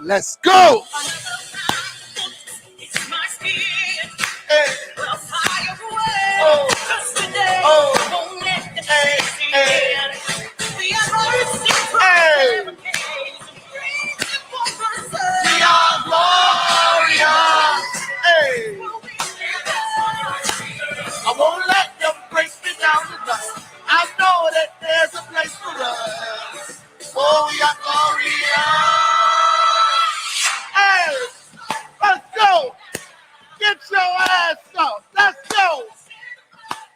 Let's go. Hey. Oh. Oh. Hey. Hey. Hey. We are glorious. Hey. I won't let them break me down tonight. I know that there's a place for us. Oh, we are glorious. Hey, let's go. Get your ass up. Let's go.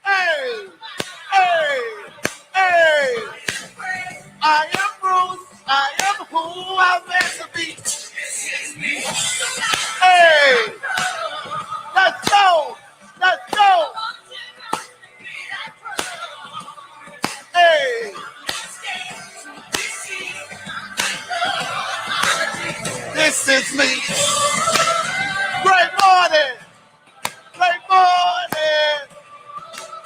Hey, hey, hey. I am Bruce. I am who I'm meant to be. Hey, let's go. Let's go. Hey. This is me. Great morning. Great morning.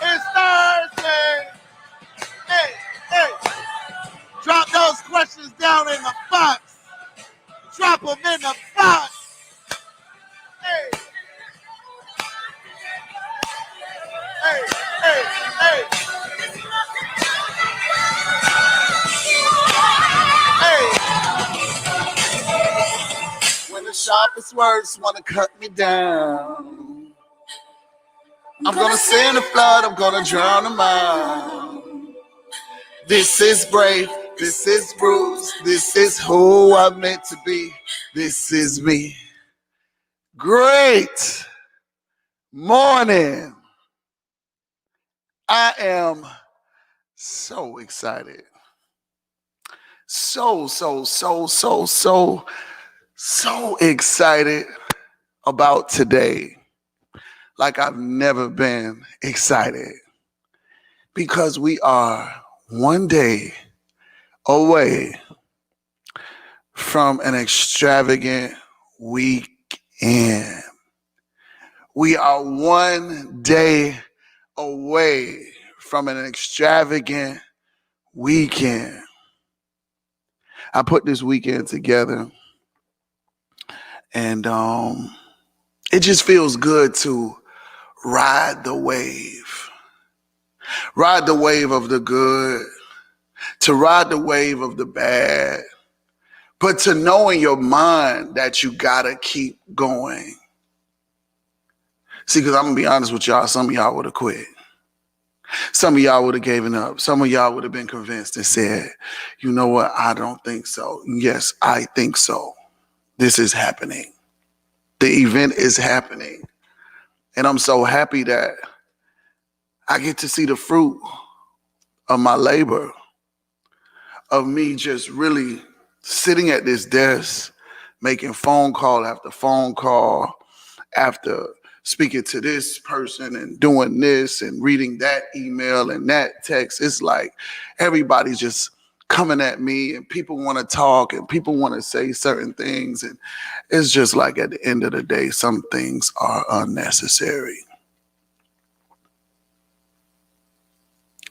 It's Thursday. Hey, hey. Drop those questions down in the box. Drop them in the box. Hey. Hey, hey, hey. Hey. When the sharpest words want to cut me down, I'm going to send the flood, I'm going to drown them out. This is brave, this is Bruce, this is who I'm meant to be. This is me. Great morning. I am so excited. So excited about today. Like I've never been excited. Because we are one day away from an extravagant weekend. We are one day away from an extravagant weekend. I put this weekend together and it just feels good to ride the wave. Ride the wave of the good, to ride the wave of the bad, but to know in your mind that you gotta keep going. See, because I'm gonna be honest with y'all, some of y'all would have quit. Some of y'all would have given up. Some of y'all would have been convinced and said, you know what, I don't think so. Yes, I think so. This is happening. The event is happening. And I'm so happy that I get to see the fruit of my labor, of me just really sitting at this desk, making phone call after phone call, after speaking to this person and doing this and reading that email and that text. It's like everybody's just coming at me and people want to talk and people want to say certain things. And it's just like at the end of the day, some things are unnecessary.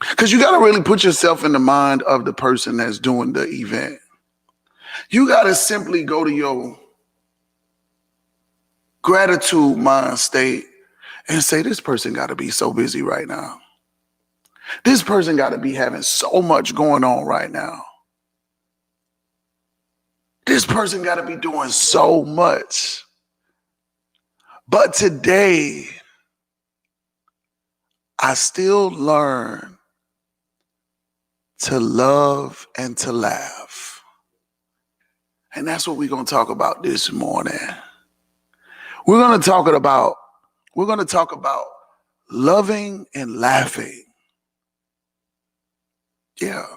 Because you got to really put yourself in the mind of the person that's doing the event. You got to simply go to your gratitude mind state and say, this person got to be so busy right now. This person got to be having so much going on right now. This person got to be doing so much. But today, I still learn to love and to laugh. And that's what we're going to talk about this morning. We're going to talk about loving and laughing. Yeah.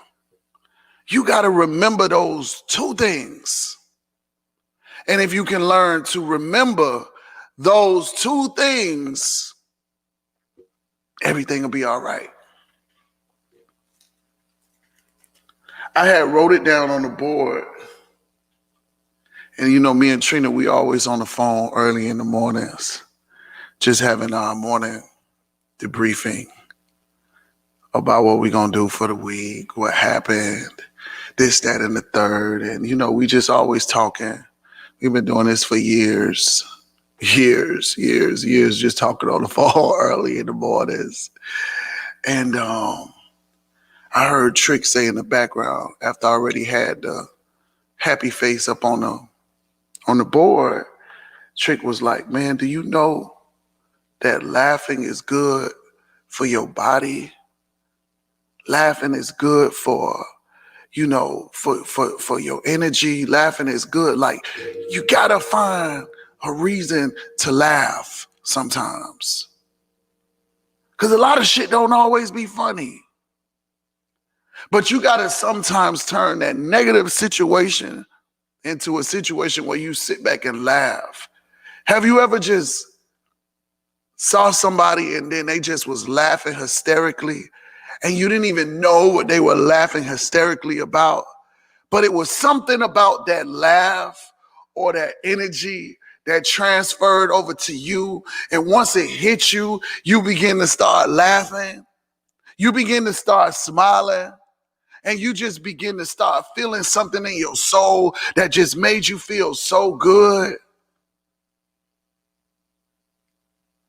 You got to remember those two things. And if you can learn to remember those two things, everything will be all right. I had wrote it down on the board. And you know, me and Trina, we always on the phone early in the mornings, just having our morning debriefing about what we're going to do for the week, what happened, this, that, and the third. And, you know, we just always talking We've been doing this for years. Years, just talking on the phone early in the mornings. And I heard Trick say in the background, after I already had the happy face up on the board, Trick was like, man, do you know that laughing is good for your body? Laughing is good for, for your energy. Laughing is good. Like, you gotta find a reason to laugh sometimes. Because a lot of shit don't always be funny. But you gotta sometimes turn that negative situation into a situation where you sit back and laugh. Have you ever just saw somebody and then they just was laughing hysterically and you didn't even know what they were laughing hysterically about? But it was something about that laugh or that energy that transferred over to you. And once it hit you, you begin to start laughing. You begin to start smiling. And you just begin to start feeling something in your soul that just made you feel so good.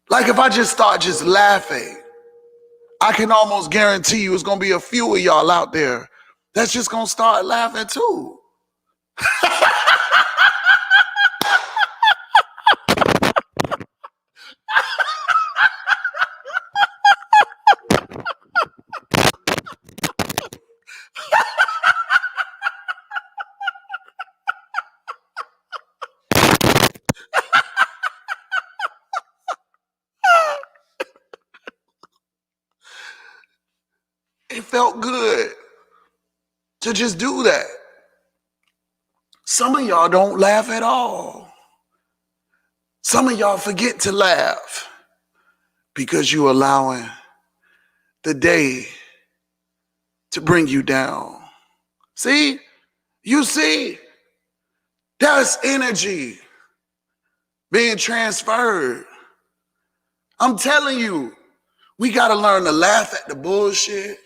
Like if I just start just laughing, I can almost guarantee you it's going to be a few of y'all out there that's just going to start laughing too. It felt good to just do that. Some of y'all don't laugh at all. Some of y'all forget to laugh because you're allowing the day to bring you down. See? You see? That's energy being transferred. I'm telling you, we got to learn to laugh at the bullshit.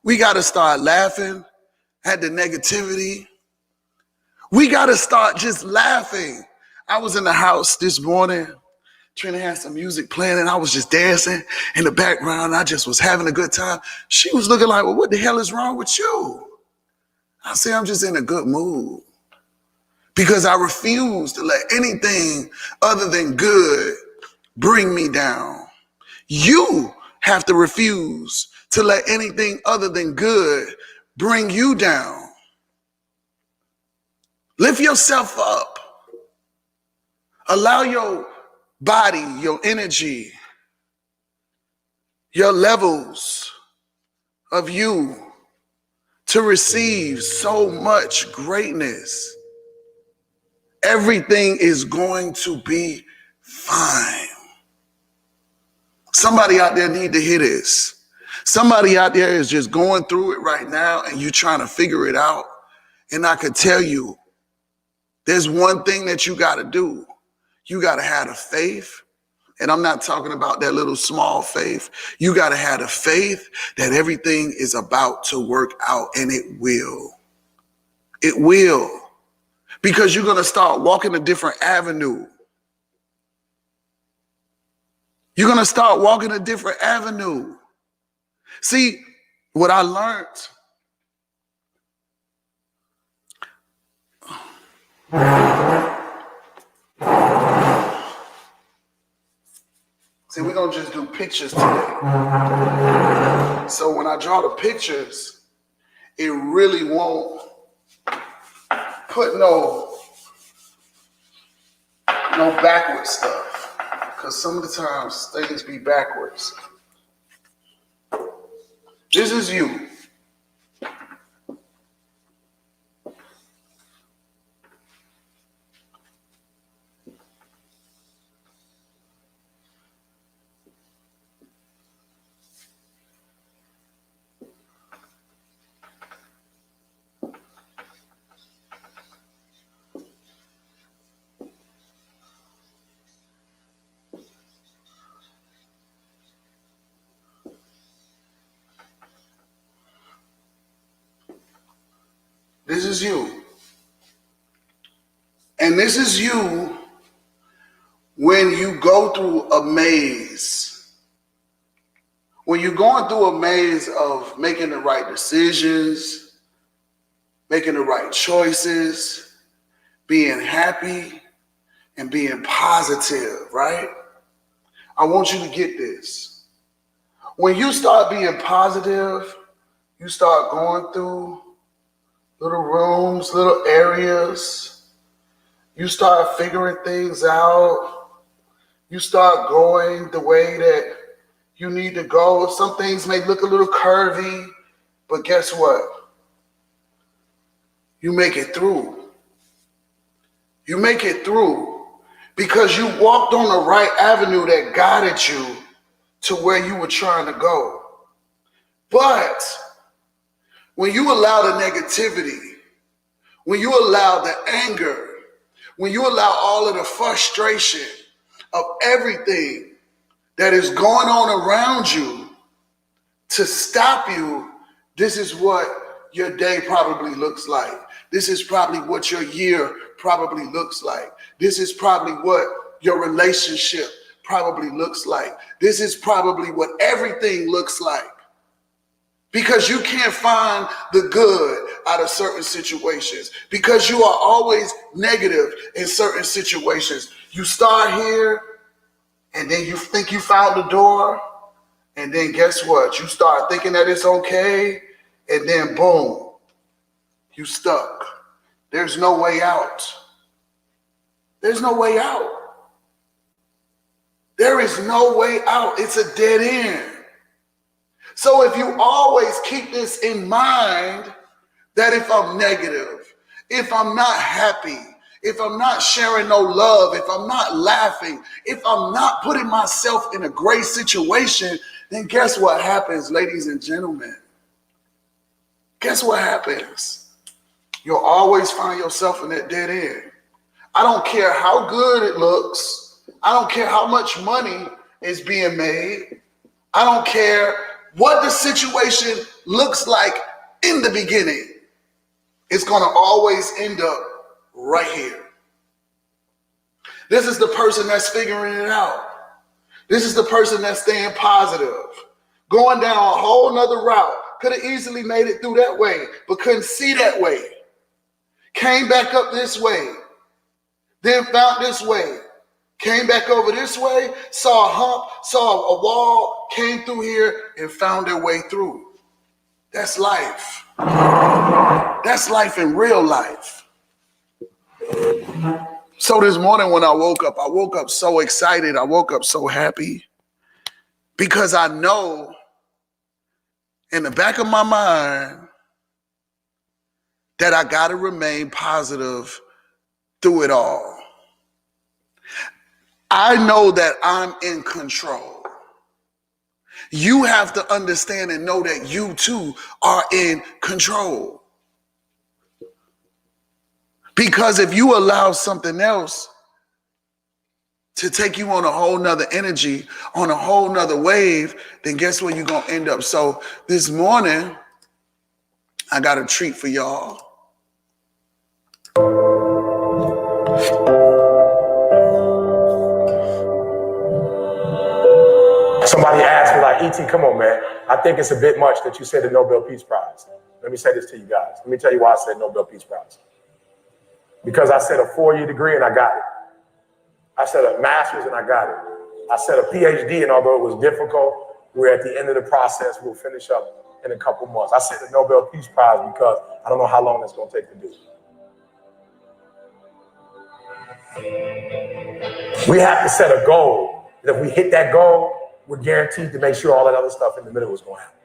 We got to start laughing at the negativity. We got to start just laughing. I was in the house this morning. Trina had some music playing and I was just dancing in the background. I just was having a good time. She was looking like, well, what the hell is wrong with you? I said, I'm just in a good mood because I refuse to let anything other than good bring me down. You have to refuse to let anything other than good bring you down. Lift yourself up. Allow your body, your energy, your levels of you to receive so much greatness. Everything is going to be fine. Somebody out there need to hear this. Somebody out there is just going through it right now and you're trying to figure it out. And I could tell you, there's one thing that you got to do. You got to have the faith. And I'm not talking about that little small faith. You got to have the faith that everything is about to work out, and it will. It will. Because you're going to start walking a different avenue. You're going to start walking a different avenue. See, what I learned. See, we're going to just do pictures today. So when I draw the pictures, it really won't put no backward stuff. Because some of the times things be backwards. This is you. This is you. And this is you when you go through a maze. When you're going through a maze of making the right decisions, making the right choices, being happy, and being positive, right? I want you to get this. When you start being positive, you start going through little rooms, little areas. You start figuring things out. You start going the way that you need to go. Some things may look a little curvy, but guess what? You make it through. You make it through because you walked on the right avenue that guided you to where you were trying to go. But when you allow the negativity, when you allow the anger, when you allow all of the frustration of everything that is going on around you to stop you, this is what your day probably looks like. This is probably what your year probably looks like. This is probably what your relationship probably looks like. This is probably what everything looks like. Because you can't find the good out of certain situations. Because you are always negative in certain situations. You start here, and then you think you found the door, and then guess what? You start thinking that it's okay, and then boom, you stuck. There's no way out. There's no way out. There is no way out. It's a dead end. So if you always keep this in mind, that if I'm negative, if I'm not happy, if I'm not sharing no love, if I'm not laughing, if I'm not putting myself in a great situation, then guess what happens, ladies and gentlemen? Guess what happens? You'll always find yourself in that dead end. I don't care how good it looks. I don't care how much money is being made. I don't care what the situation looks like in the beginning. It's going to always end up right here. This is the person that's figuring it out. This is the person that's staying positive, going down a whole nother route. Could have easily made it through that way, but couldn't see that way. Came back up this way, then found this way. Came back over this way, saw a hump, saw a wall, came through here and found their way through. That's life. That's life in real life. So this morning when I woke up so excited. I woke up so happy because I know in the back of my mind that I got to remain positive through it all. I know that I'm in control. You have to understand and know that you too are in control. Because if you allow something else to take you on a whole nother energy, on a whole nother wave, then guess where you're going to end up? So this morning, I got a treat for y'all. Somebody asked me, like, E.T., come on, man. I think it's a bit much that you said the Nobel Peace Prize. Let me say this to you guys. Let me tell you why I said Nobel Peace Prize. Because I said a 4-year degree and I got it. I said a master's and I got it. I said a PhD, and although it was difficult, we're at the end of the process. We'll finish up in a couple months. I said the Nobel Peace Prize because I don't know how long it's going to take to do. We have to set a goal. That if we hit that goal, we're guaranteed to make sure all that other stuff in the middle is going to happen.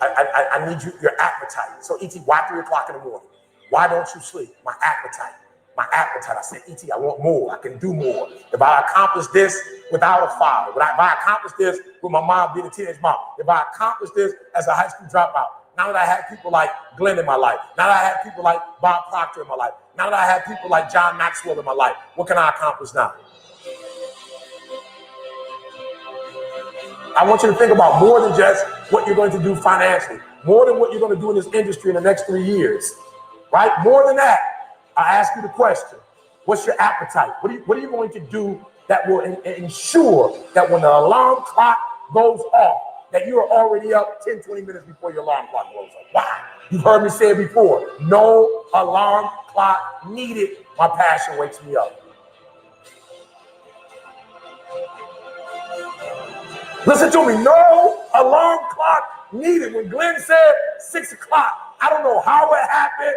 I need your appetite. So, E.T., why 3 o'clock in the morning? Why don't you sleep? My appetite. I said, E.T., I want more. I can do more. If I accomplish this without a father, if I accomplish this with my mom being a teenage mom, if I accomplish this as a high school dropout, now that I have people like Glenn in my life, now that I have people like Bob Proctor in my life, now that I have people like John Maxwell in my life, what can I accomplish now? I want you to think about more than just what you're going to do financially, more than what you're going to do in this industry in the next 3 years, right? More than that. I ask you the question, what's your appetite? What are you going to do that will ensure that when the alarm clock goes off, that you are already up 10, 20 minutes before your alarm clock goes off? Why? You've heard me say it before. No alarm clock needed. My passion wakes me up. Listen to me. No alarm clock needed. When Glenn said 6 o'clock, I don't know how it happened,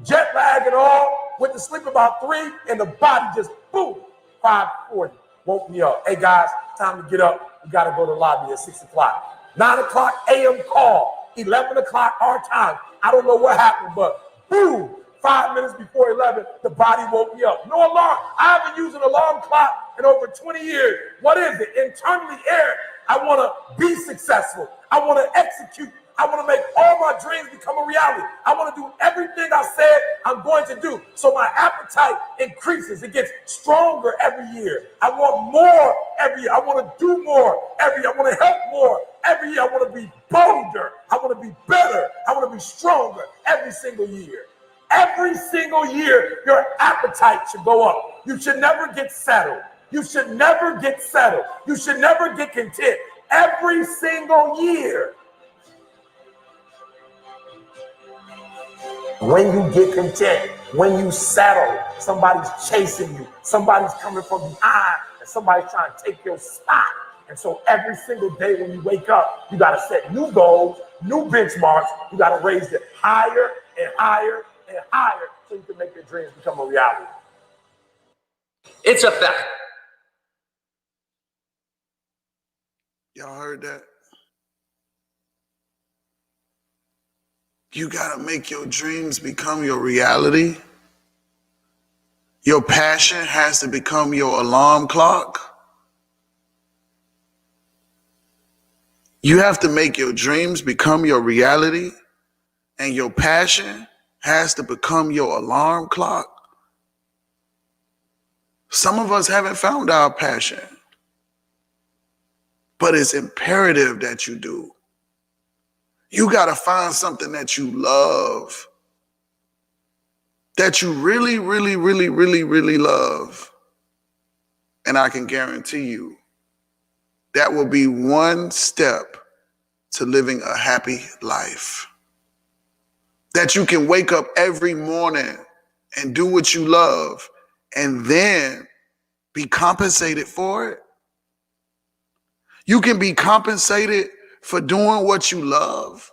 jet lag and all, went to sleep about 3, and the body just, boom, 5:40, woke me up. Hey, guys, time to get up. We got to go to the lobby at 6 o'clock. 9 o'clock a.m. call, 11 o'clock our time. I don't know what happened, but boom, 5 minutes before 11, the body woke me up. No alarm. I haven't used an alarm clock in over 20 years. What is it? Internally, Eric, I want to be successful. I want to execute. I want to make all my dreams become a reality. I want to do everything I said I'm going to do. So my appetite increases. It gets stronger every year. I want more every year. I want to do more every year. I want to help more every year. I want to be bolder. I want to be better. I want to be stronger every single year. Every single year, your appetite should go up. You should never get settled. You should never get settled. You should never get content. Every single year. When you get content, when you settle, somebody's chasing you, somebody's coming from behind, and somebody's trying to take your spot. And so every single day when you wake up, you got to set new goals, new benchmarks. You got to raise it higher and higher and higher so you can make your dreams become a reality. It's a fact. Y'all heard that? You got to make your dreams become your reality. Your passion has to become your alarm clock. You have to make your dreams become your reality, and your passion has to become your alarm clock. Some of us haven't found our passion, but it's imperative that you do. You got to find something that you love, that you really, really, really, really, really love. And I can guarantee you that will be one step to living a happy life. That you can wake up every morning and do what you love and then be compensated for it. You can be compensated for doing what you love.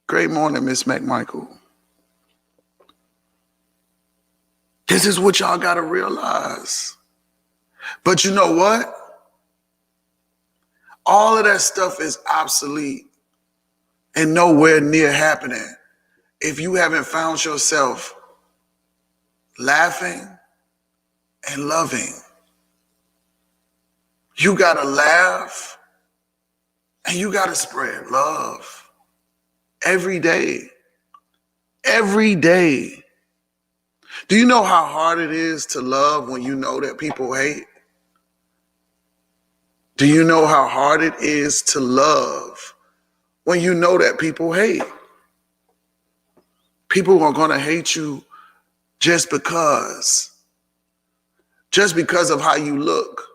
Great morning, Miss McMichael. This is what y'all got to realize. But you know what? All of that stuff is obsolete and nowhere near happening if you haven't found yourself laughing and loving. You got to laugh and you got to spread love every day. Every day. Do you know how hard it is to love when you know that people hate? Do you know how hard it is to love when you know that people hate? People are going to hate you just because of how you look,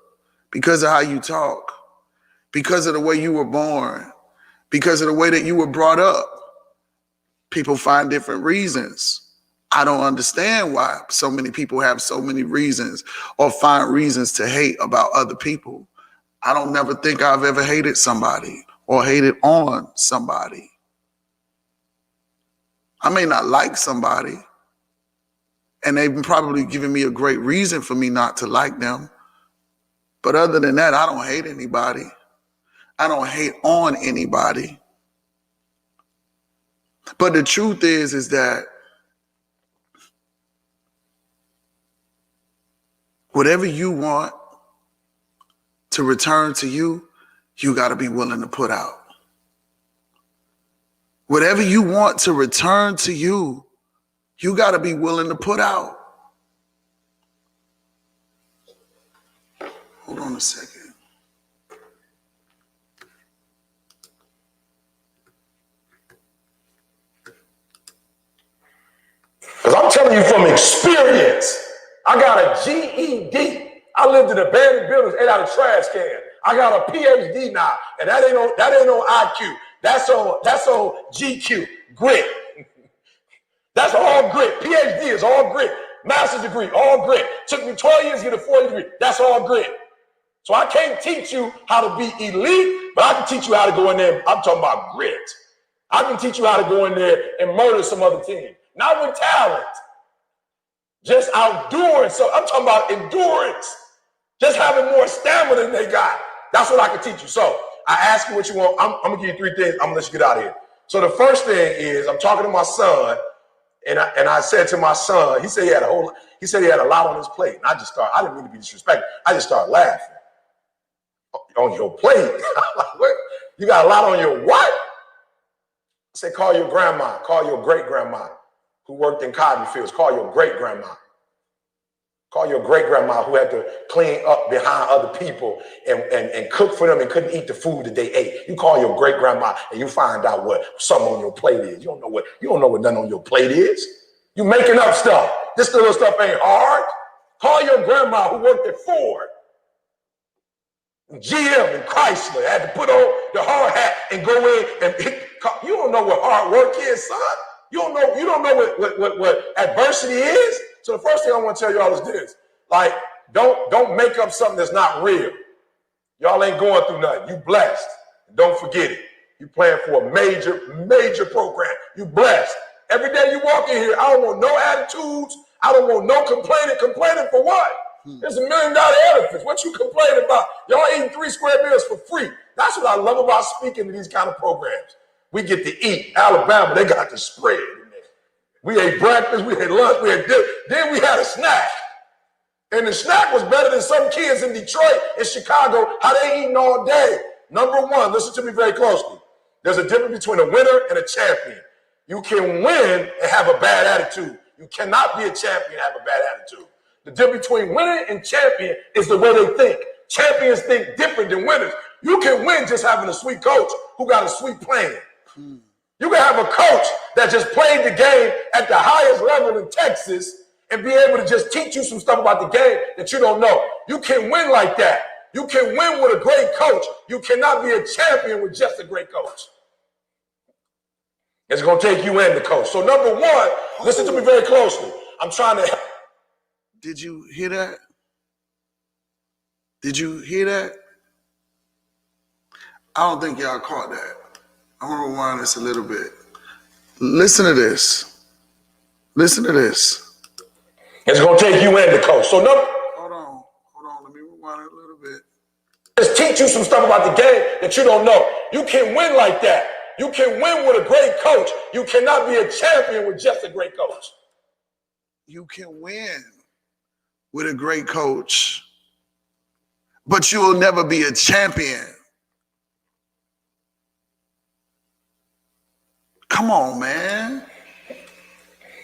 because of how you talk, because of the way you were born, because of the way that you were brought up. People find different reasons. I don't understand why so many people have so many reasons or find reasons to hate about other people. I don't never think I've ever hated somebody or hated on somebody. I may not like somebody, and they've probably given me a great reason for me not to like them. But other than that, I don't hate anybody. I don't hate on anybody. But the truth is that whatever you want to return to you, you got to be willing to put out. Whatever you want to return to you, you got to be willing to put out. Hold on a second. telling you from experience. I got a GED. I lived in abandoned buildings, ate out of trash can. I got a PhD now, and that ain't on IQ. That's on GQ, grit. That's all grit. PhD is all grit. Master's degree, all grit. Took me 12 years to get a 40 degree. That's all grit. So I can't teach you how to be elite, but I can teach you how to go in there. I'm talking about grit. I can teach you how to go in there and murder some other team. Not with talent, just outdoing. So I'm talking about endurance. Just having more stamina than they got. That's what I can teach you. So I ask you what you want. I'm gonna give you 3 things. I'm gonna let you get out of here. So the first thing is I'm talking to my son, and I said to my son, he said he had a lot on his plate. And I didn't mean to be disrespectful. I just started laughing. On your plate? I'm like, what? You got a lot on your what? I said, call your grandma, call your great-grandma who worked in cotton fields, call your great-grandma. Call your great-grandma who had to clean up behind other people and cook for them and couldn't eat the food that they ate. You call your great-grandma and you find out what something on your plate is. You don't know what nothing on your plate is. You making up stuff. This little stuff ain't hard. Call your grandma who worked at Ford, GM and Chrysler, had to put on the hard hat and go in and you don't know what hard work is, son. You don't know what adversity is. So the first thing I want to tell y'all is this: like, don't make up something that's not real. Y'all ain't going through nothing. You blessed. Don't forget it. You playing for a major program. You blessed. Every day you walk in here, I don't want no attitudes. I don't want no complaining. Complaining for what? There's $1 million edifice. What you complaining about? Y'all eating 3 square meals for free. That's what I love about speaking to these kind of programs. We get to eat. Alabama, they got the spread in there. We ate breakfast, we ate lunch, we ate dinner. Then we had a snack. And the snack was better than some kids in Detroit and Chicago, how they eating all day. Number one, listen to me very closely. There's a difference between a winner and a champion. You can win and have a bad attitude. You cannot be a champion and have a bad attitude. The difference between winner and champion is the way they think. Champions think different than winners. You can win just having a sweet coach who got a sweet plan. You can have a coach that just played the game at the highest level in Texas and be able to just teach you some stuff about the game that you don't know. You can win like that. You can win with a great coach. You cannot be a champion with just a great coach. It's going to take you and the coach. So number one, listen to me very closely. I'm trying to help. Did you hear that? Did you hear that? I don't think y'all caught that. I'm going to rewind this a little bit. Listen to this. Listen to this. It's going to take you and the coach. So Hold on. Let me rewind it a little bit. Just teach you some stuff about the game that you don't know. You can win like that. You can win with a great coach. You cannot be a champion with just a great coach. You can win with a great coach, but you will never be a champion. Come on, man.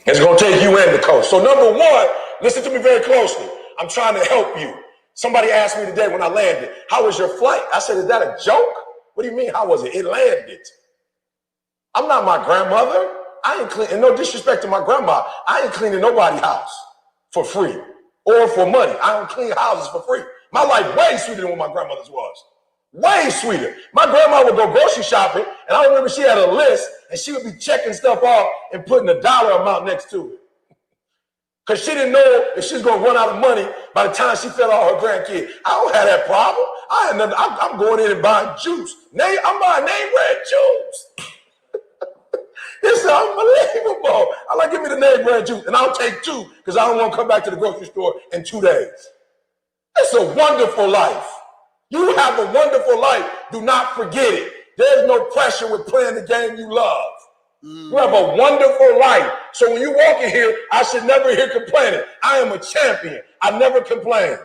It's going to take you and the coach. So number one, listen to me very closely. I'm trying to help you. Somebody asked me today when I landed, how was your flight? I said, is that a joke? What do you mean, how was it? It landed. I'm not my grandmother. I ain't cleaning, no disrespect to my grandma, I ain't cleaning nobody's house for free or for money. I don't clean houses for free. My life way sweeter than what my grandmother's was. Way sweeter. My grandma would go grocery shopping, and I remember she had a list, and she would be checking stuff off and putting a dollar amount next to it. Because she didn't know if she was going to run out of money by the time she fed all her grandkids. I don't have that problem. I'm going in and buying juice. I'm buying name brand juice. It's unbelievable. I'm like, give me the name brand juice, and I'll take 2 because I don't want to come back to the grocery store in 2 days. It's a wonderful life. You have a wonderful life. Do not forget it. There's no pressure with playing the game you love. You have a wonderful life. So when you walk in here, I should never hear complaining. I am a champion. I never complain.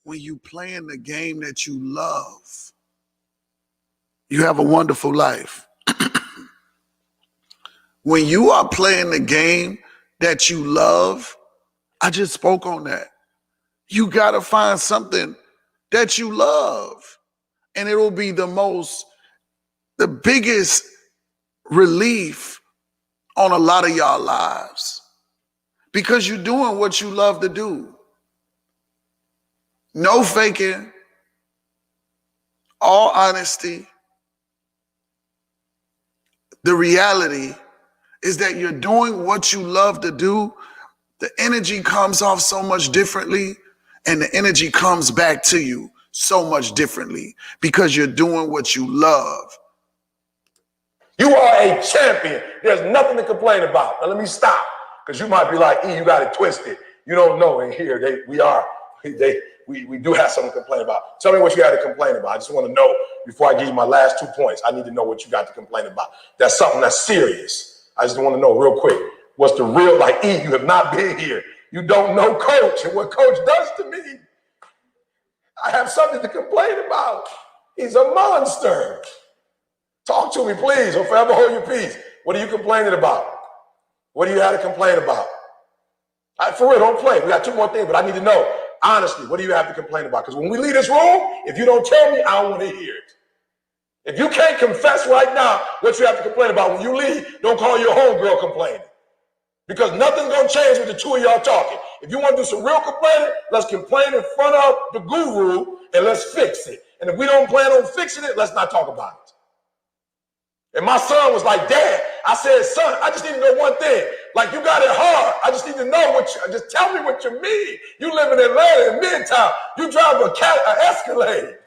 When you playing the game that you love, you have a wonderful life. When you are playing the game that you love, I just spoke on that. You got to find something that you love. And it will be the biggest relief on a lot of y'all lives. because you're doing what you love to do. No faking, all honesty. The reality is that you're doing what you love to do. The energy comes off so much differently, and the energy comes back to you so much differently because you're doing what you love. You are a champion. There's nothing to complain about. Now let me stop, because you might be like, E, you got it twisted. You don't know. And here we do have something to complain about. Tell me what you had to complain about. I just want to know before I give you my last 2 points. I need to know what you got to complain about. That's something that's serious. I just want to know real quick. What's the real, like, E, you have not been here. You don't know Coach and what Coach does to me. I have something to complain about. He's a monster. Talk to me, please, or forever hold your peace. What are you complaining about? What do you have to complain about? For real, don't play. We got 2 more things, but I need to know. Honestly, what do you have to complain about? Because when we leave this room, if you don't tell me, I don't want to hear it. If you can't confess right now what you have to complain about, when you leave, don't call your homegirl complaining. Because nothing's going to change with the 2 of y'all talking. If you want to do some real complaining, let's complain in front of the guru and let's fix it. And if we don't plan on fixing it, let's not talk about it. And my son was like, Dad, I said, son, I just need to know one thing. Like, you got it hard. I just need to know just tell me what you mean. You live in Atlanta in Midtown. You drive an Escalade.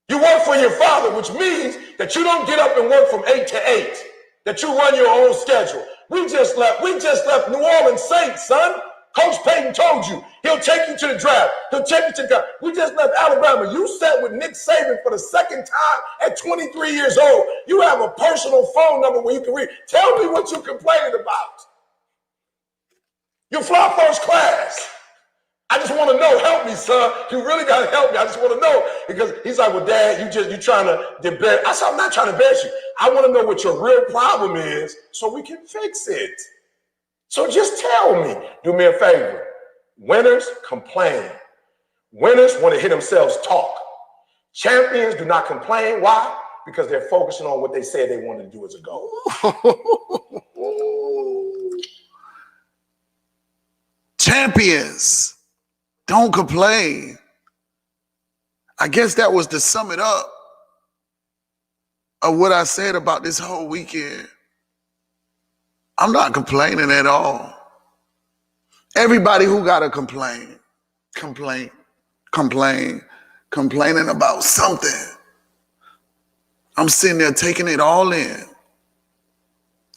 You work for your father, which means that you don't get up and work from 8 to 8, that you run your own schedule. We just left New Orleans Saints, son. Coach Payton told you he'll take you to the draft. He'll take you to the draft. We just left Alabama. You sat with Nick Saban for the 2nd time at 23 years old. You have a personal phone number where you can read. Tell me what you're complaining about. You fly first class. I just want to know. Help me, son. You really got to help me. I just want to know. Because he's like, well, Dad, you trying to debate. I said, I'm not trying to embarrass you. I want to know what your real problem is so we can fix it. So just tell me. Do me a favor. Winners complain. Winners want to hear themselves talk. Champions do not complain. Why? Because they're focusing on what they said they wanted to do as a goal. Champions don't complain. I guess that was to sum it up of what I said about this whole weekend. I'm not complaining at all. Everybody who got to complaining about something. I'm sitting there taking it all in.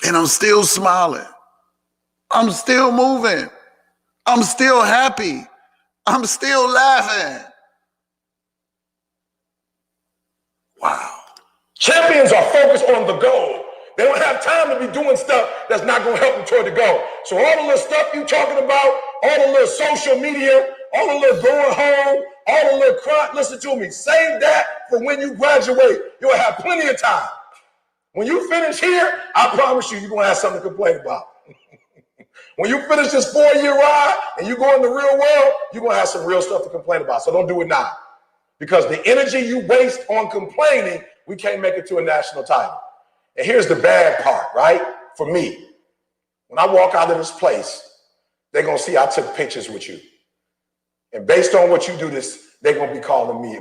And I'm still smiling. I'm still moving. I'm still happy. I'm still laughing. Wow. Champions are focused on the goal. They don't have time to be doing stuff that's not going to help them toward the goal. So all the little stuff you talking about, all the little social media, all the little going home, all the little crying, listen to me. Save that for when you graduate. You'll have plenty of time. When you finish here, I promise you're going to have something to complain about. When you finish this 4-year ride and you go in the real world, you're going to have some real stuff to complain about. So don't do it now. Because the energy you waste on complaining, we can't make it to a national title. And here's the bad part, right? For me, when I walk out of this place, they're going to see I took pictures with you. And based on what you do they're going to be calling me.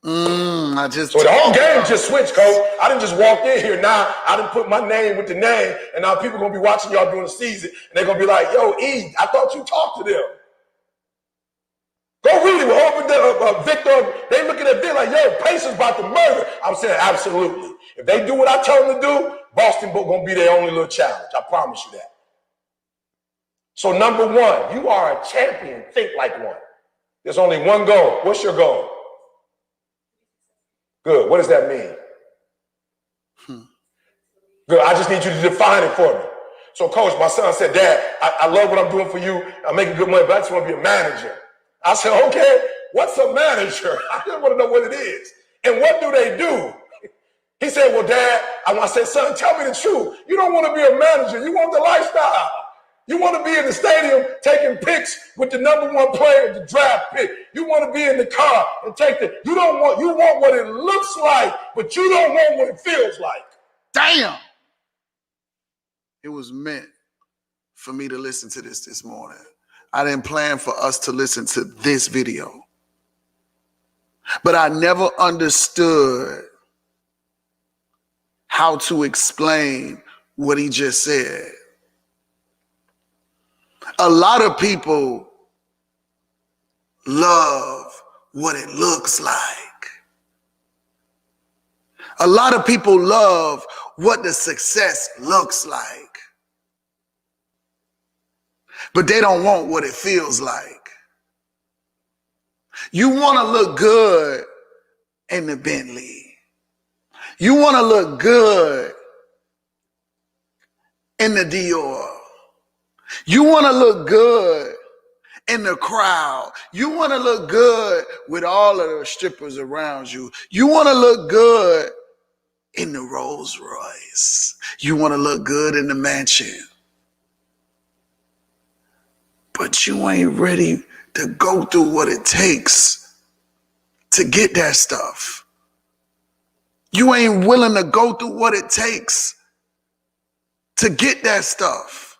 So the whole game just switched, Coach. I didn't just walk in here. Now I didn't put my name with the name. And now people are going to be watching y'all during the season. And they're going to be like, yo, E, I thought you talked to them. Go read it. Victor, they looking at Victor like, yo, Pacers about to murder. I'm saying absolutely. If they do what I tell them to do, Boston going to be their only little challenge. I promise you that. So number one, you are a champion. Think like one. There's only one goal. What's your goal? Good. What does that mean? Good. I just need you to define it for me. So, Coach, my son said, Dad, I love what I'm doing for you. I'm making good money, but I just want to be a manager. I said, okay, what's a manager? I just want to know what it is. And what do they do? He said, well, Dad, I said, son, tell me the truth. You don't want to be a manager. You want the lifestyle. You want to be in the stadium taking pics with the #1 player, the draft pick. You want to be in the car and you want what it looks like, but you don't want what it feels like. Damn. It was meant for me to listen to this morning. I didn't plan for us to listen to this video. But I never understood how to explain what he just said. A lot of people love what it looks like. A lot of people love what the success looks like. But they don't want what it feels like. You want to look good in the Bentley. You want to look good in the Dior. You want to look good in the crowd. You want to look good with all of the strippers around you. You want to look good in the Rolls Royce. You want to look good in the mansion. But you ain't ready to go through what it takes to get that stuff. You ain't willing to go through what it takes to get that stuff.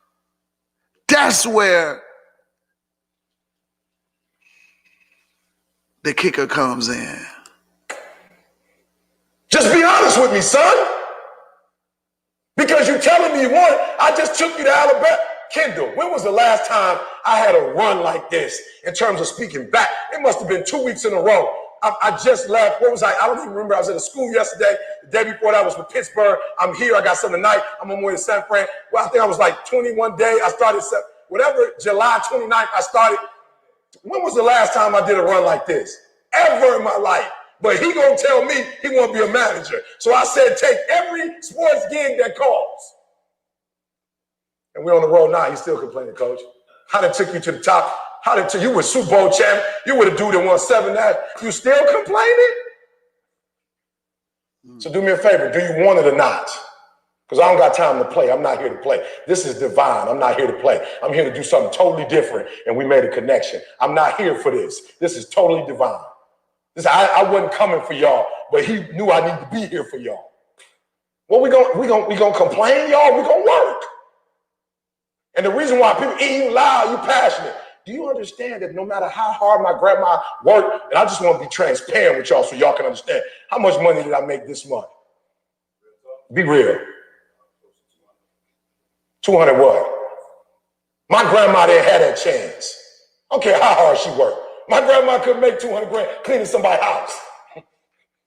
That's where the kicker comes in. Just be honest with me, son. Because you're telling me you want it. I just took you to Alabama. Kendall, when was the last time I had a run like this in terms of speaking back? It must have been 2 weeks in a row. I just left. Where was I? I don't even remember. I was at a school yesterday. The day before that was for Pittsburgh. I'm here. I got some tonight. I'm on my way to San Fran. Well, I think I was like 21 days. I started, July 29th, I started. When was the last time I did a run like this? Ever in my life. But he gonna tell me he want to be a manager. So I said, take every sports gig that calls. And we're on the road now. He's still complaining, coach. How did took you to the top? How did you were Super Bowl champ? You were the dude that won 7 that. You still complaining? So do me a favor. Do you want it or not? Because I don't got time to play. I'm not here to play. This is divine. I'm not here to play. I'm here to do something totally different. And we made a connection. I'm not here for this. This is totally divine. I wasn't coming for y'all, but he knew I needed to be here for y'all. Well, we gonna complain, y'all. We gonna work. And the reason why people you loud, you passionate. Do you understand that no matter how hard my grandma worked, and I just want to be transparent with y'all so y'all can understand how much money did I make this month? Be real. 200 what? My grandma didn't have that chance. I don't care how hard she worked. My grandma couldn't make 200 grand cleaning somebody's house.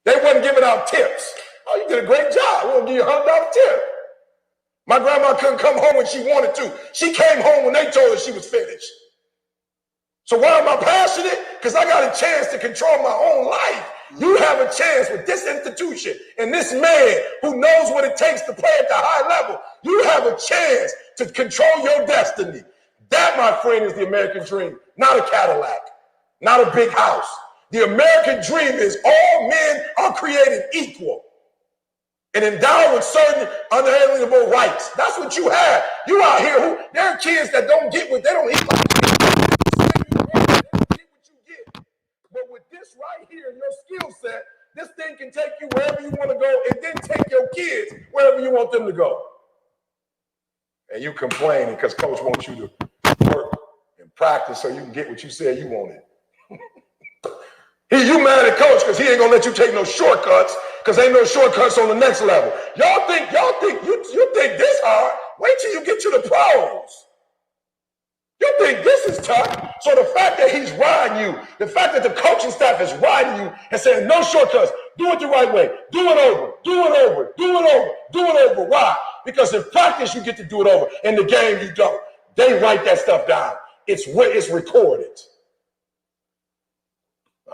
They wasn't giving out tips. Oh, you did a great job. We'll give you $100 tip. My grandma couldn't come home when she wanted to. She came home when they told her she was finished. So why am I passionate? Because I got a chance to control my own life. You have a chance with this institution and this man who knows what it takes to play at the high level. You have a chance to control your destiny. That, my friend, is the American dream, not a Cadillac, not a big house. The American dream is all men are created equal and endowed with certain unalienable rights. That's what you have. You out here, there are kids that don't get what they don't eat like you. They don't get what you get. But with this right here, your skill set, this thing can take you wherever you want to go and then take your kids wherever you want them to go. And you complaining because coach wants you to work and practice so you can get what you said you wanted. You mad at coach because he ain't gonna let you take no shortcuts because ain't no shortcuts on the next level. Y'all think you think this hard? Wait till you get to the pros. You think this is tough. So the fact that he's riding you, the fact that the coaching staff is riding you and saying no shortcuts, do it the right way, do it over, do it over, do it over, do it over. Why? Because in practice you get to do it over. In the game you don't. They write that stuff down. It's recorded.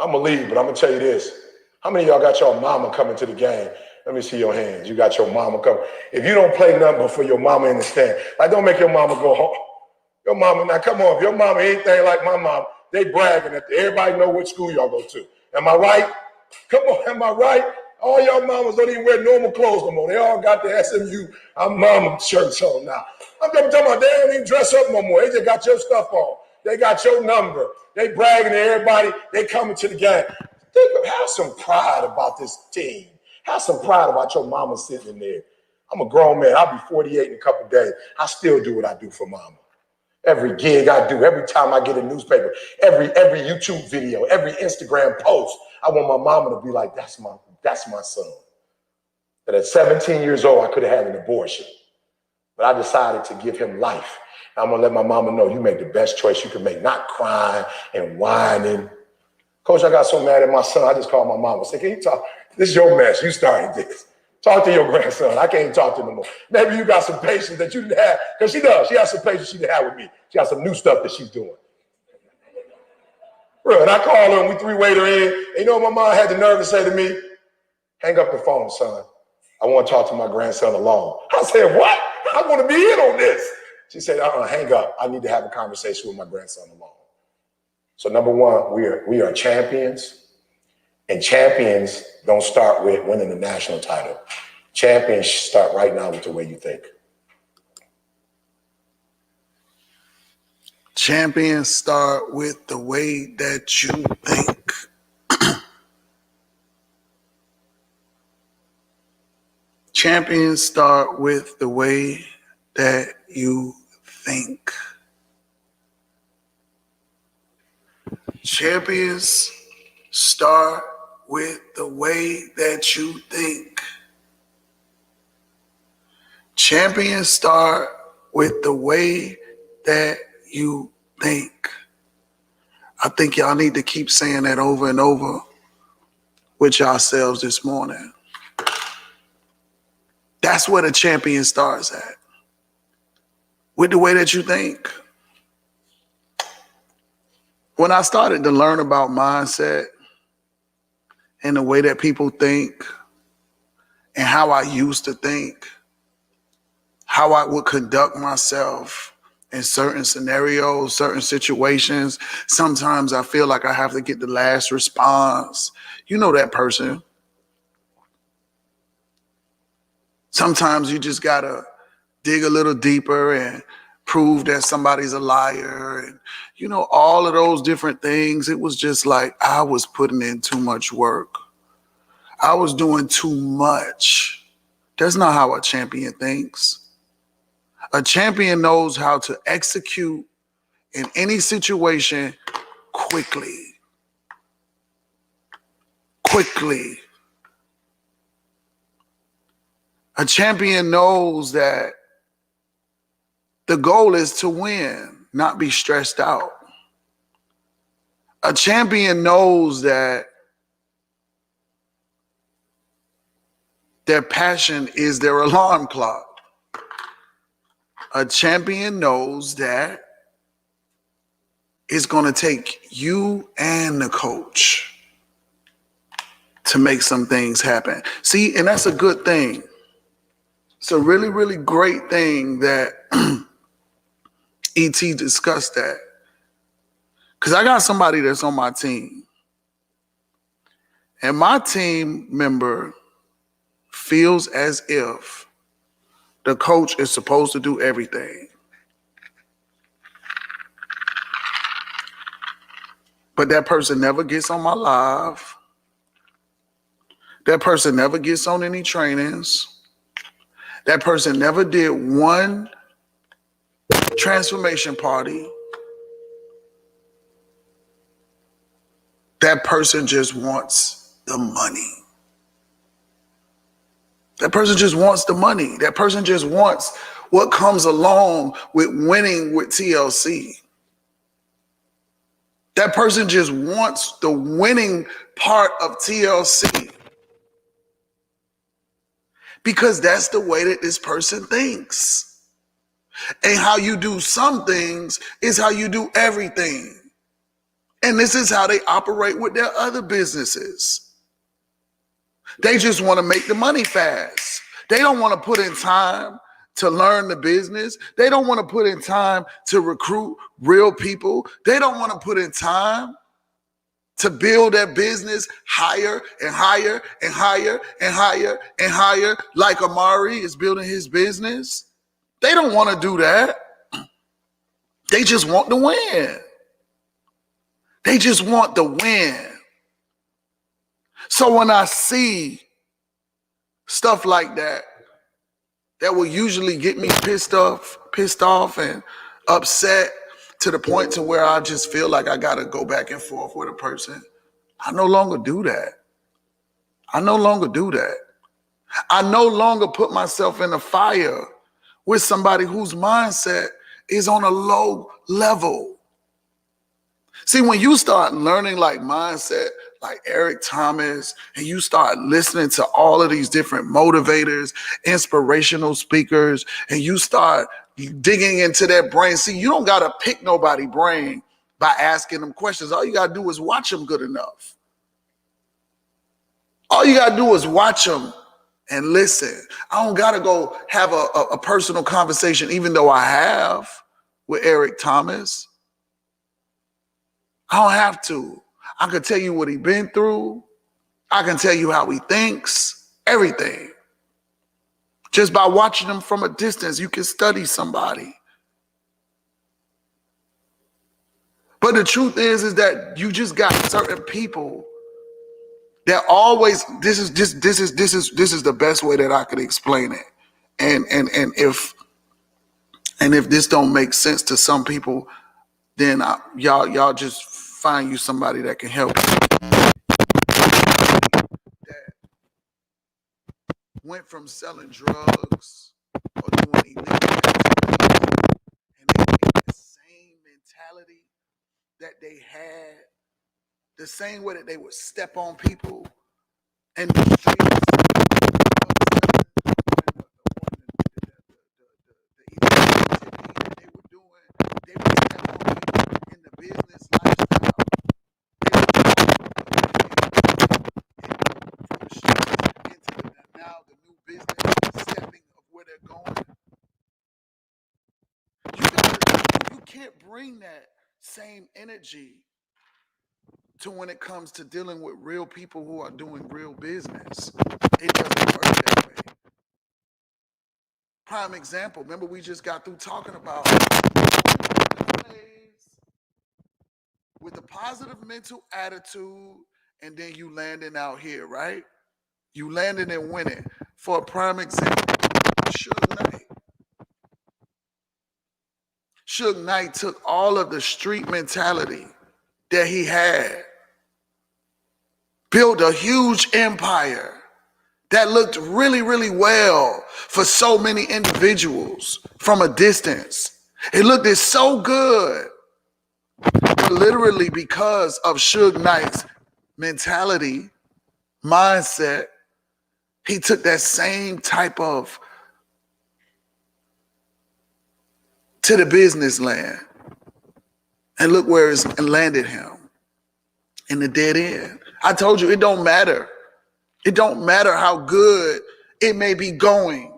I'm going to leave, but I'm going to tell you this. How many of y'all got your mama coming to the game? Let me see your hands. You got your mama coming. If you don't play nothing but for your mama in the stand, like don't make your mama go home. Your mama, now come on. If your mama ain't anything like my mom, they bragging that everybody know which school y'all go to. Am I right? Come on, am I right? All y'all mamas don't even wear normal clothes no more. They all got the SMU mama shirts on now. I'm talking about they don't even dress up no more. They just got your stuff on. They got your number. They bragging to everybody. They coming to the game. Have some pride about this team. Have some pride about your mama sitting in there. I'm a grown man. I'll be 48 in a couple of days. I still do what I do for mama. Every gig I do, every time I get a newspaper, every YouTube video, every Instagram post, I want my mama to be like, that's my son. That at 17 years old, I could have had an abortion, but I decided to give him life. And I'm gonna let my mama know you make the best choice you can make, not crying and whining. Coach, I got so mad at my son, I just called my mama and said, can you talk? This is your mess, you started this. Talk to your grandson. I can't talk to him no more. Maybe you got some patience that you didn't have, because she does. She has some patience she didn't have with me. She got some new stuff that she's doing. Bro, and I called her and we three-wayed her in. And you know what my mom had the nerve to say to me? Hang up the phone, son. I want to talk to my grandson alone. I said, what? I want to be in on this. She said, hang up. I need to have a conversation with my grandson alone. So number one, we are champions. And champions don't start with winning the national title. Champions start right now with the way you think. Champions start with the way that you think. Champions start with the way that you think. Champions start with the way that you think. Champions start with the way that you think. I think y'all need to keep saying that over and over with yourselves this morning. That's where the champion starts at. With the way that you think. When I started to learn about mindset and the way that people think and how I used to think, how I would conduct myself in certain scenarios, certain situations, sometimes I feel like I have to get the last response. You know that person. Sometimes you just gotta dig a little deeper and prove that somebody's a liar, and all of those different things. It was just like I was putting in too much work. I was doing too much. That's not how a champion thinks. A champion knows how to execute in any situation quickly. Quickly. A champion knows that the goal is to win, not be stressed out. A champion knows that their passion is their alarm clock. A champion knows that it's going to take you and the coach to make some things happen. See, and that's a good thing. It's a really, really great thing that E.T. discussed that. Because I got somebody that's on my team. And my team member feels as if the coach is supposed to do everything. But that person never gets on my live. That person never gets on any trainings. That person never did one transformation party. That person just wants the money. That person just wants the money. That person just wants what comes along with winning with TLC. That person just wants the winning part of TLC. Because that's the way that this person thinks. And how you do some things is how you do everything. And this is how they operate with their other businesses. They just want to make the money fast. They don't want to put in time to learn the business. They don't want to put in time to recruit real people. They don't want to put in time to build their business higher and higher and higher and higher and higher, like Amari is building his business. They don't want to do that. They just want to win. They just want the win. So when I see stuff like that, that will usually get me pissed off and upset, to the point to where I just feel like I got to go back and forth with a person. I no longer do that. I no longer do that. I no longer put myself in a fire with somebody whose mindset is on a low level. See, when you start learning like mindset, like Eric Thomas, and you start listening to all of these different motivators, inspirational speakers, and you start digging into their brain. See, you don't got to pick nobody's brain by asking them questions. All you got to do is watch them good enough. All you got to do is watch them and listen. I don't got to go have a personal conversation, even though I have with Eric Thomas. I don't have to. I can tell you what he's been through. I can tell you how he thinks, everything. Just by watching them from a distance, you can study somebody. But the truth is that you just got certain people that always, this is the best way that I could explain it. And if this don't make sense to some people, then y'all just find you somebody that can help you. That went from selling drugs or doing illegal activities, and they get the same mentality that they had, the same way that they would step on people in the streets. They would step on people in the business lifestyle. Now the new business stepping of where they're going. You can't bring that same energy to when it comes to dealing with real people who are doing real business. It doesn't work that way. Prime example, remember we just got through talking about with a positive mental attitude, and then you landing out here, right? You landing and winning. For a prime example, Suge Knight. Suge Knight took all of the street mentality that he had, built a huge empire that looked really, really well for so many individuals from a distance. It looked so good. But literally because of Suge Knight's mentality, mindset, he took that same type of to the business land. And look where it landed him. In the dead end. I told you, it don't matter. It don't matter how good it may be going.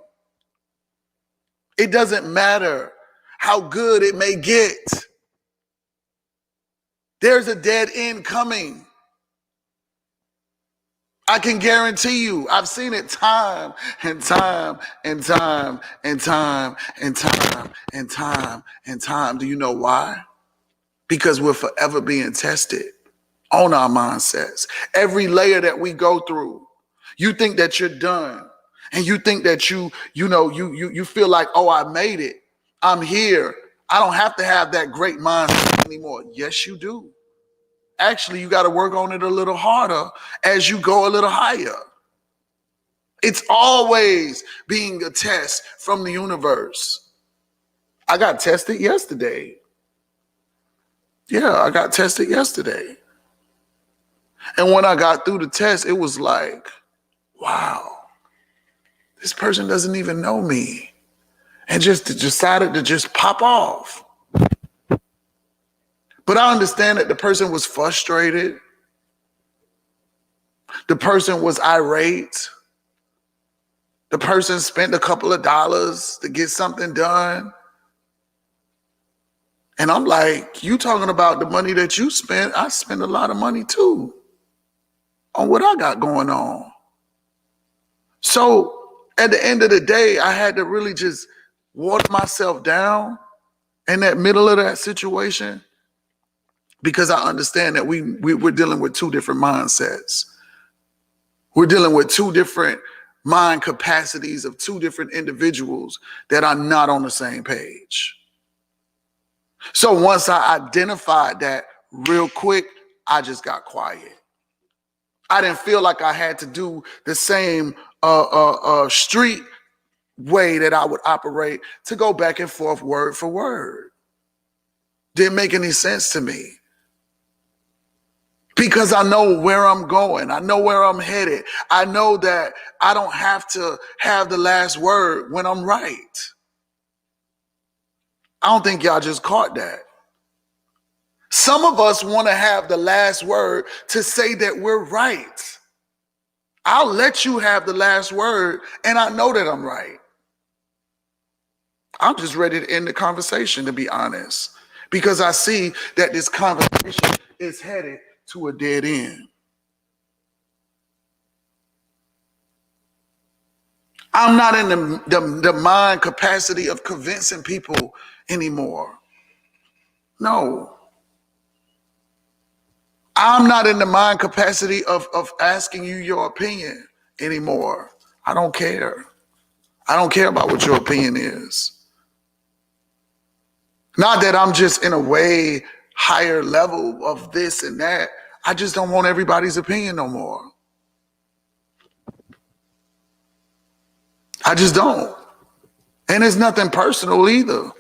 It doesn't matter how good it may get. There's a dead end coming. I can guarantee you, I've seen it time and time and time and time and time and time and time. Do you know why? Because we're forever being tested on our mindsets. Every layer that we go through, you think that you're done. And you think that you feel like, oh, I made it. I'm here. I don't have to have that great mindset anymore. Yes, you do. Actually, you got to work on it a little harder as you go a little higher. It's always being a test from the universe. I got tested yesterday. Yeah, I got tested yesterday. And when I got through the test, it was like, wow, this person doesn't even know me. And just decided to just pop off. But I understand that the person was frustrated. The person was irate. The person spent a couple of dollars to get something done. And I'm like, you talking about the money that you spent? I spent a lot of money too on what I got going on. So at the end of the day, I had to really just water myself down in that middle of that situation, because I understand that we're dealing with two different mindsets. We're dealing with two different mind capacities of two different individuals that are not on the same page. So once I identified that real quick, I just got quiet. I didn't feel like I had to do the same street way that I would operate to go back and forth word for word. Didn't make any sense to me. Because I know where I'm going. I know where I'm headed. I know that I don't have to have the last word when I'm right. I don't think y'all just caught that. Some of us want to have the last word to say that we're right. I'll let you have the last word, and I know that I'm right. I'm just ready to end the conversation, to be honest, because I see that this conversation is headed to a dead end. I'm not in the mind capacity of convincing people anymore. No. I'm not in the mind capacity of asking you your opinion anymore. I don't care. I don't care about what your opinion is. Not that I'm just in a way higher level of this and that. I just don't want everybody's opinion no more. I just don't. And it's nothing personal either.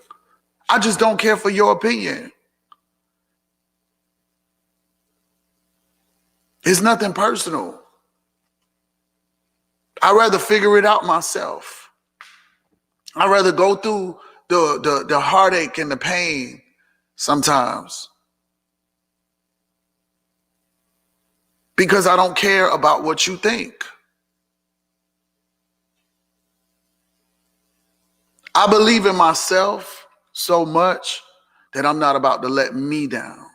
I just don't care for your opinion. It's nothing personal. I'd rather figure it out myself. I'd rather go through the heartache and the pain sometimes, because I don't care about what you think. I believe in myself so much that I'm not about to let me down.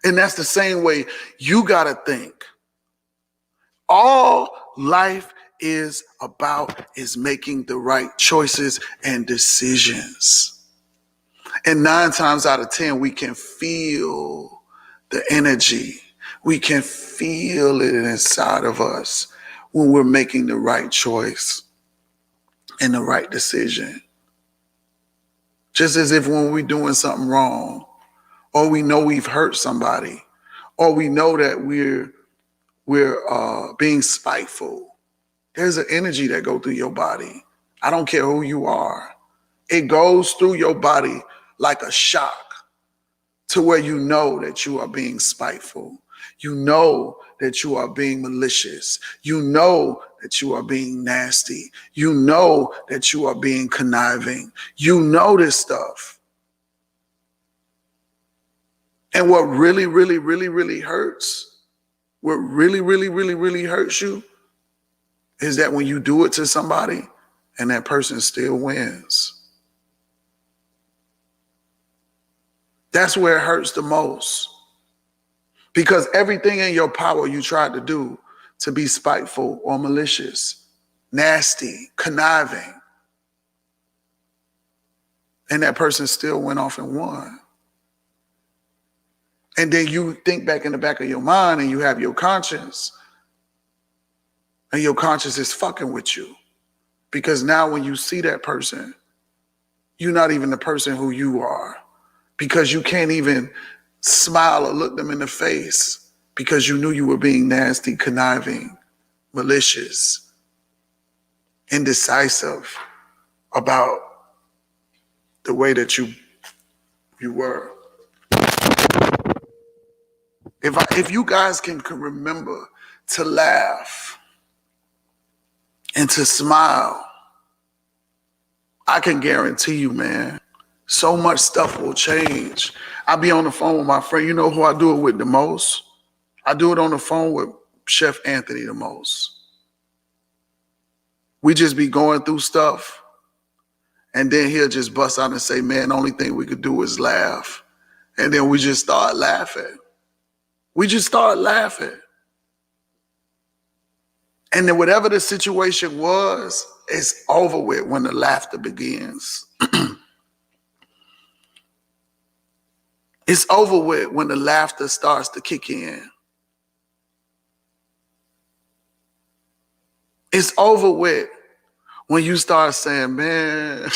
And that's the same way you got to think. All life is about is making the right choices and decisions. And 9 times out of 10, we can feel the energy. We can feel it inside of us when we're making the right choice and the right decision. Just as if when we're doing something wrong, or we know we've hurt somebody, or we know that we're being spiteful, there's an energy that goes through your body. I don't care who you are. It goes through your body like a shock to where you know that you are being spiteful. You know that you are being malicious. You know that you are being nasty. You know that you are being conniving. You know this stuff. And what really, really, really, really hurts, what really, really, really, really hurts you is that when you do it to somebody and that person still wins. That's where it hurts the most. Because everything in your power you tried to do to be spiteful or malicious, nasty, conniving, and that person still went off and won. And then you think back in the back of your mind and you have your conscience, and your conscience is fucking with you. Because now when you see that person, you're not even the person who you are. Because you can't even smile or look them in the face because you knew you were being nasty, conniving, malicious, indecisive about the way that you were. If you guys can remember to laugh and to smile, I can guarantee you, man, so much stuff will change. I'll be on the phone with my friend. You know who I do it with the most? I do it on the phone with Chef Anthony the most. We just be going through stuff, and then he'll just bust out and say, man, the only thing we could do is laugh. And then we just start laughing. We just start laughing. And then whatever the situation was, it's over with when the laughter begins. It's over with when the laughter starts to kick in. It's over with when you start saying, man,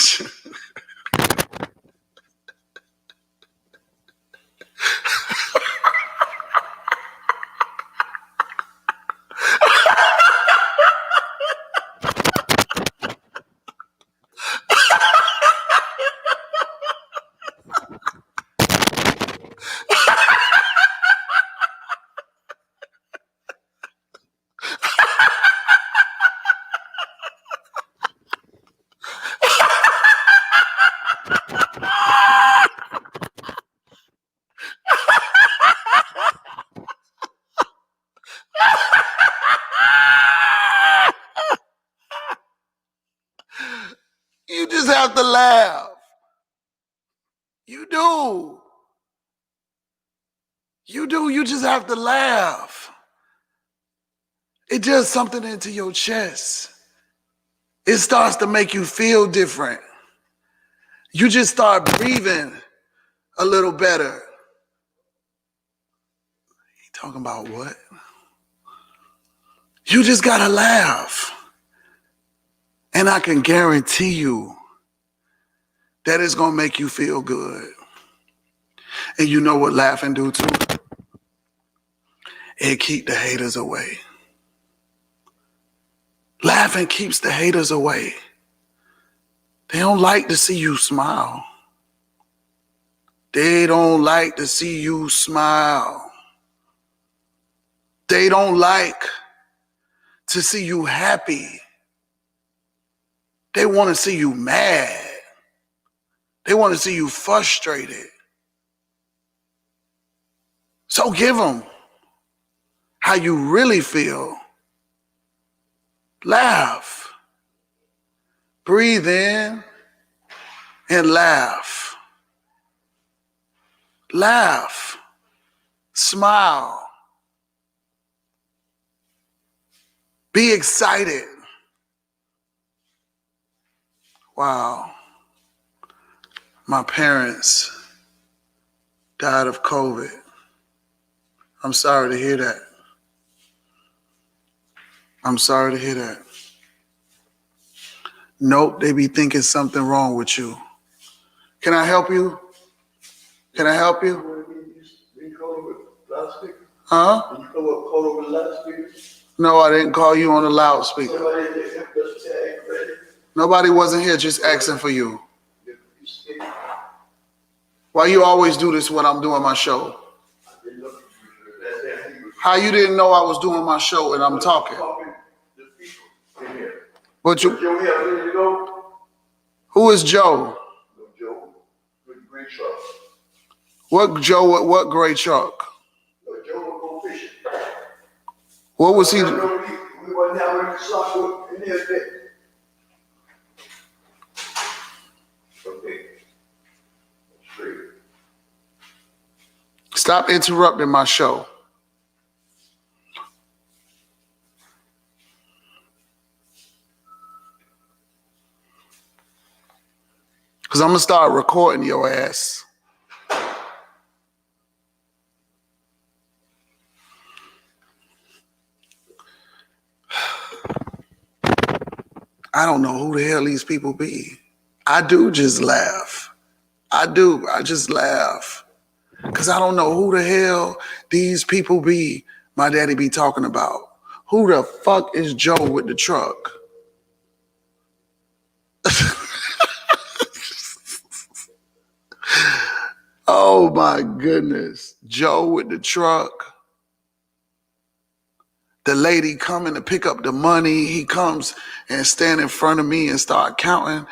You just have to laugh. You do. You do. You just have to laugh. It does something into your chest. It starts to make you feel different. You just start breathing a little better. You talking about what? You just gotta laugh. And I can guarantee you that it's gonna make you feel good. And you know what laughing do too? It keep the haters away. Laughing keeps the haters away. They don't like to see you smile. They don't like to see you smile. They don't like to see you happy. They want to see you mad. They want to see you frustrated. So give them how you really feel. Laugh. Breathe in and laugh. Laugh. Smile. Be excited. Wow. My parents died of COVID. I'm sorry to hear that. I'm sorry to hear that. Nope, they be thinking something wrong with you. Can I help you? Can I help you? Huh? No, I didn't call you on the loudspeaker. Nobody wasn't here, just asking for you. Why you always do this when I'm doing my show? How you didn't know I was doing my show and I'm talking? But you, who is Joe? What Joe? What gray truck? What was he? Stop interrupting my show. Because I'm going to start recording your ass. I don't know who the hell these people be. I do just laugh. I do. I just laugh. Because I don't know who the hell these people be my daddy be talking about. Who the fuck is Joe with the truck? Oh my goodness. Joe with the truck. The lady coming to pick up the money. He comes and stand in front of me and start counting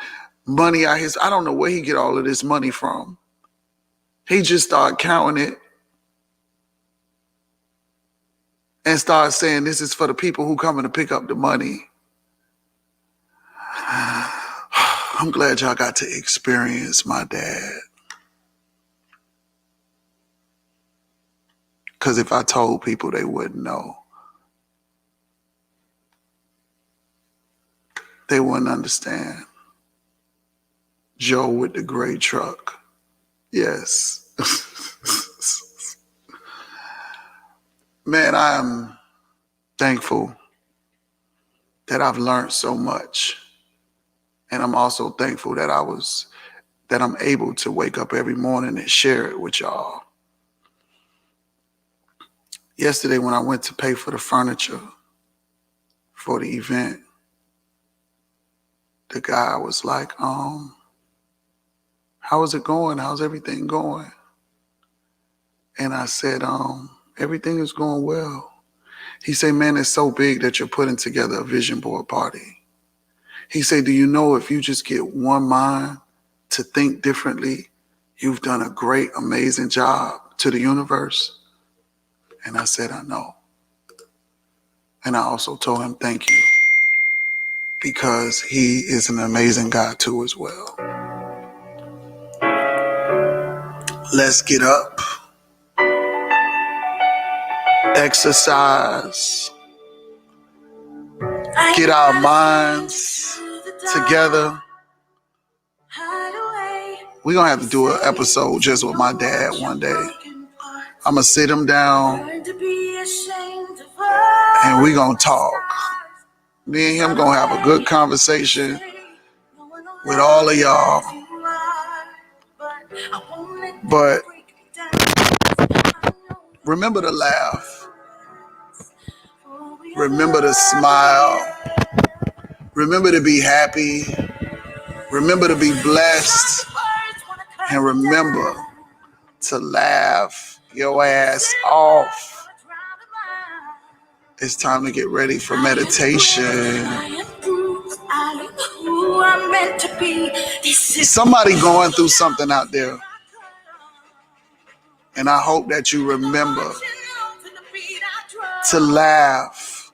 money out his. I don't know where he get all of this money from. He just started counting it and started saying this is for the people who coming to pick up the money. I'm glad y'all got to experience my dad. Because if I told people, they wouldn't know. They wouldn't understand. Joe with the gray truck. Yes. Man, I am thankful that I've learned so much. And I'm also thankful that I'm able to wake up every morning and share it with y'all. Yesterday when I went to pay for the furniture for the event, the guy was like, how is it going? How's everything going? And I said, everything is going well. He said, man, it's so big that you're putting together a vision board party. He said, do you know if you just get one mind to think differently, you've done a great, amazing job to the universe? And I said, I know. And I also told him, thank you. because he is an amazing God too as well. Let's get up, exercise, get our minds together. We're going to have to do an episode just with my dad one day. I'm going to sit him down and we're going to talk. Me and him going to have a good conversation with all of y'all. But remember to laugh. Remember to smile. Remember to be happy. Remember to be blessed. And remember to laugh your ass off. It's time to get ready for meditation. Somebody going through something out there. And I hope that you remember to laugh.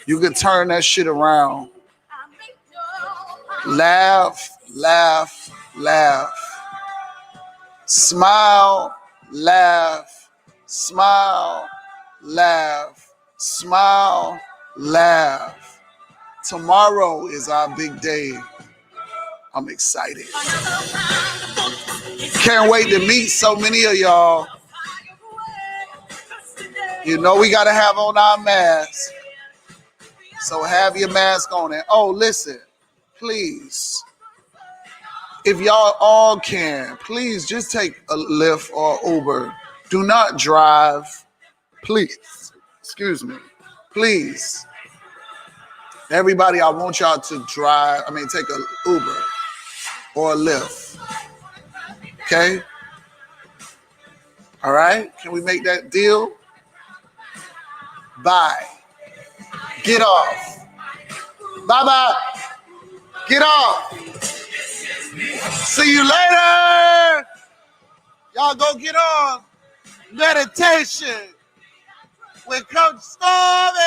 You can turn that shit around. Laugh, laugh, laugh. Smile, laugh, smile, laugh, smile, laugh. Tomorrow is our big day. I'm excited. Can't wait to meet so many of y'all. You know we got to have on our masks. So have your mask on. And oh, listen, please. If y'all all can, please just take a Lyft or Uber. Do not drive. Please. Excuse me. Please. Everybody, I want y'all to take a Uber or a Lyft. Okay? All right? Can we make that deal? Bye. Get off. Bye-bye. Get off. See you later. Y'all go get on meditation with Coach Stormy.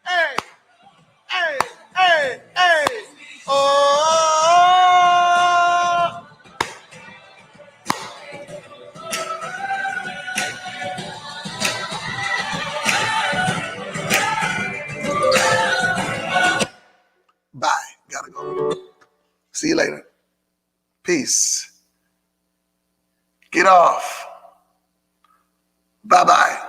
Hey, hey, hey, hey. Oh. Bye. Gotta go. See you later. Peace. Get off. Bye-bye.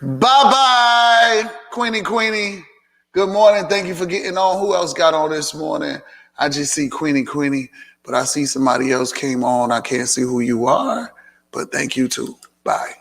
Bye-bye, Queenie. Good morning. Thank you for getting on. Who else got on this morning? I just see Queenie, but I see somebody else came on. I can't see who you are, but thank you too. Bye.